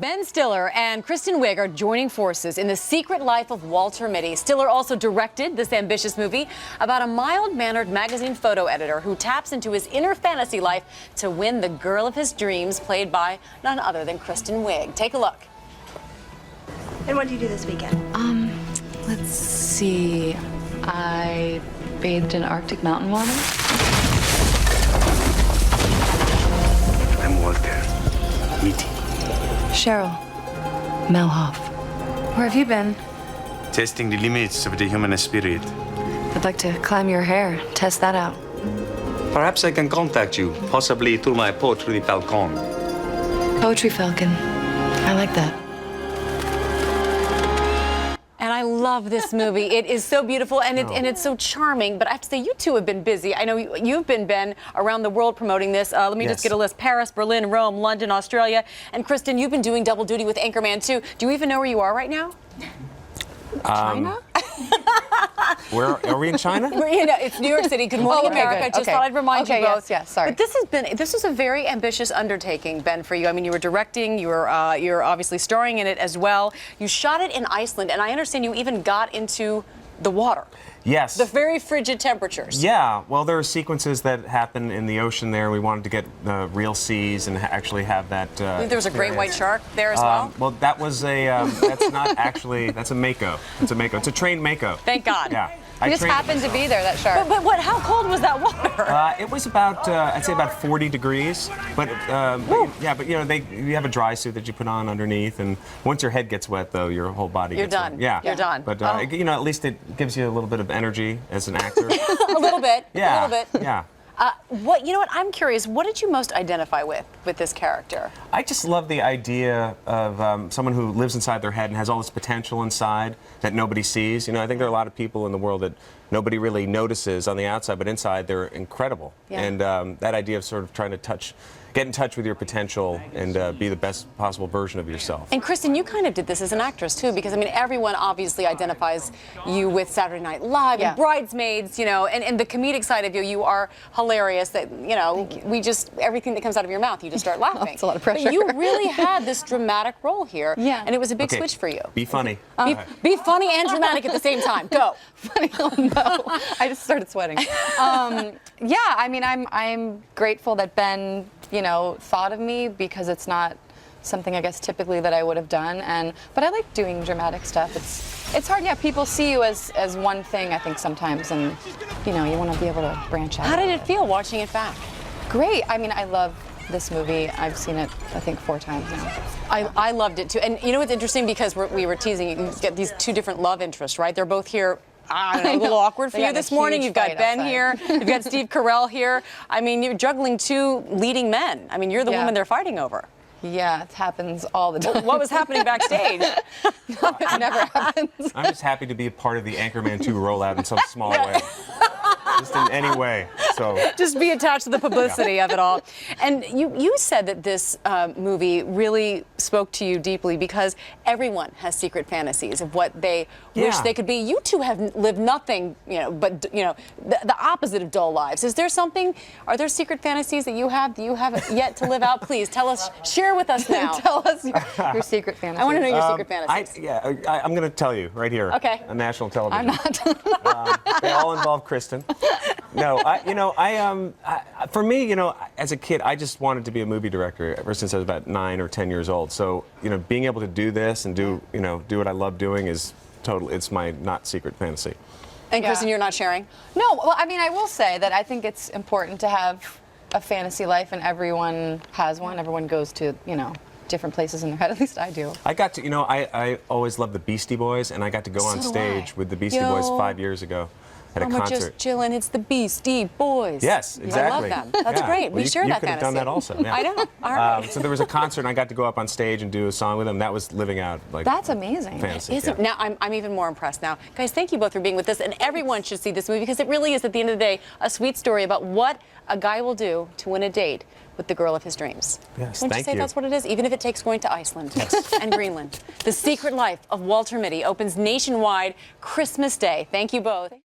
Ben Stiller and Kristen Wiig are joining forces in The Secret Life of Walter Mitty. Stiller also directed this ambitious movie about a mild-mannered magazine photo editor who taps into his inner fantasy life to win the girl of his dreams, played by none other than Kristen Wiig. Take a look. And what did you do this weekend? Let's see. I bathed in Arctic mountain water. I'm Walter. Mitty. Cheryl. Melhoff. Where have you been? Testing the limits of the human spirit. I'd like to climb your hair, test that out. Perhaps I can contact you, possibly through my poetry falcon. Poetry Falcon. I like that. And I love this movie. It is so beautiful and it's so charming. But I have to say, you two have been busy. I know you've been, Ben, around the world promoting this. Let me just get a list. Paris, Berlin, Rome, London, Australia. And Kristen, you've been doing double duty with Anchorman too. Do you even know where you are right now? China? Where are we in China? It's New York City. Good morning, America. Good. Just thought I'd remind you both. Yes, sorry. But this was a very ambitious undertaking, Ben, for you. I mean, you were directing. You're obviously starring in it as well. You shot it in Iceland, and I understand you even got into the water. Yes. The very frigid temperatures. Yeah. Well, there are sequences that happen in the ocean there. We wanted to get real seas and actually have that. I think there was a great white shark there as well. Well, that was a. That's not actually. That's a mako. It's a mako. It's a trained mako. Thank God. Yeah. He just happened to be there, that shark. But what? How cold was that water? It was about, I'd say about 40 degrees. But yeah, but you know, you have a dry suit that you put on underneath, and once your head gets wet, though, your whole body gets done. wet. Yeah, You're done. But you know, at least it gives you a little bit of energy as an actor. A little bit. Yeah. A little bit. Yeah. You know what? I'm curious. What did you most identify with this character? I just love the idea of someone who lives inside their head and has all this potential inside that nobody sees. You know, I think there are a lot of people in the world that nobody really notices on the outside, but inside they're incredible. Yeah. And that idea of sort of trying to get in touch with your potential and be the best possible version of yourself. And Kristen, you kind of did this as an actress too, because I mean, everyone obviously identifies you with Saturday Night Live and Bridesmaids, you know, and the comedic side of you, you are hilarious. That you know, everything that comes out of your mouth, you just start laughing. That's a lot of pressure. But you really had this dramatic role here, and it was a big switch for you. Be funny. Be funny and dramatic at the same time. Go. Funny? Oh no! I just started sweating. Yeah, I mean, I'm grateful that Ben, you know, thought of me, because it's not something I guess typically that I would have done. But I like doing dramatic stuff. It's hard. Yeah, people see you as one thing, I think, sometimes, and you know, you want to be able to branch out. How did it feel watching it back? Great. I mean, I love this movie. I've seen it, I think, 4 times now. I loved it too. And you know what's interesting, because we were teasing, you get these 2 different love interests, right? They're both here. I don't know, a little awkward for you this morning. You've got Ben here. You've got Steve Carell here. I mean, you're juggling 2 leading men. I mean, you're the woman they're fighting over. Yeah, it happens all the time. What was happening backstage? It never happens. I'm just happy to be a part of the Anchorman 2 rollout in some small way. Just in any way. So just be attached to the publicity of it all. And you said that this movie really spoke to you deeply, because everyone has secret fantasies of what they wish they could be. You two have lived nothing, you know, but you know, the opposite of dull lives. Is there something? Are there secret fantasies that you have yet to live out? Please tell us. Share with us now. Tell us your secret fantasies. I want to know your secret fantasies. I'm going to tell you right here. Okay. On national television. I'm not. They all involve Kristen. No, for me, you know, as a kid, I just wanted to be a movie director ever since I was about 9 or 10 years old. So, you know, being able to do this and do what I love doing is it's my not secret fantasy. And Kristen, you're not sharing? No, well, I mean, I will say that I think it's important to have a fantasy life, and everyone has one. Everyone goes to, you know, different places in their head. At least I do. I got to, you know, I always loved the Beastie Boys, and I got to go on stage with the Beastie Boys 5 years ago at a concert. Just chilling. It's the Beastie Boys. Yes, exactly. I love them. That's great. Well, we share that fantasy. You could have done that also. Yeah. I know. All right. So there was a concert, and I got to go up on stage and do a song with them. That was living out like that's amazing. Fantasy. Now I'm even more impressed now, guys. Thank you both for being with us, and everyone should see this movie, because it really is, at the end of the day, a sweet story about what a guy will do to win a date with the girl of his dreams. Yes, Wouldn't you say that's what it is? Even if it takes going to Iceland and Greenland. The Secret Life of Walter Mitty opens nationwide Christmas Day. Thank you both.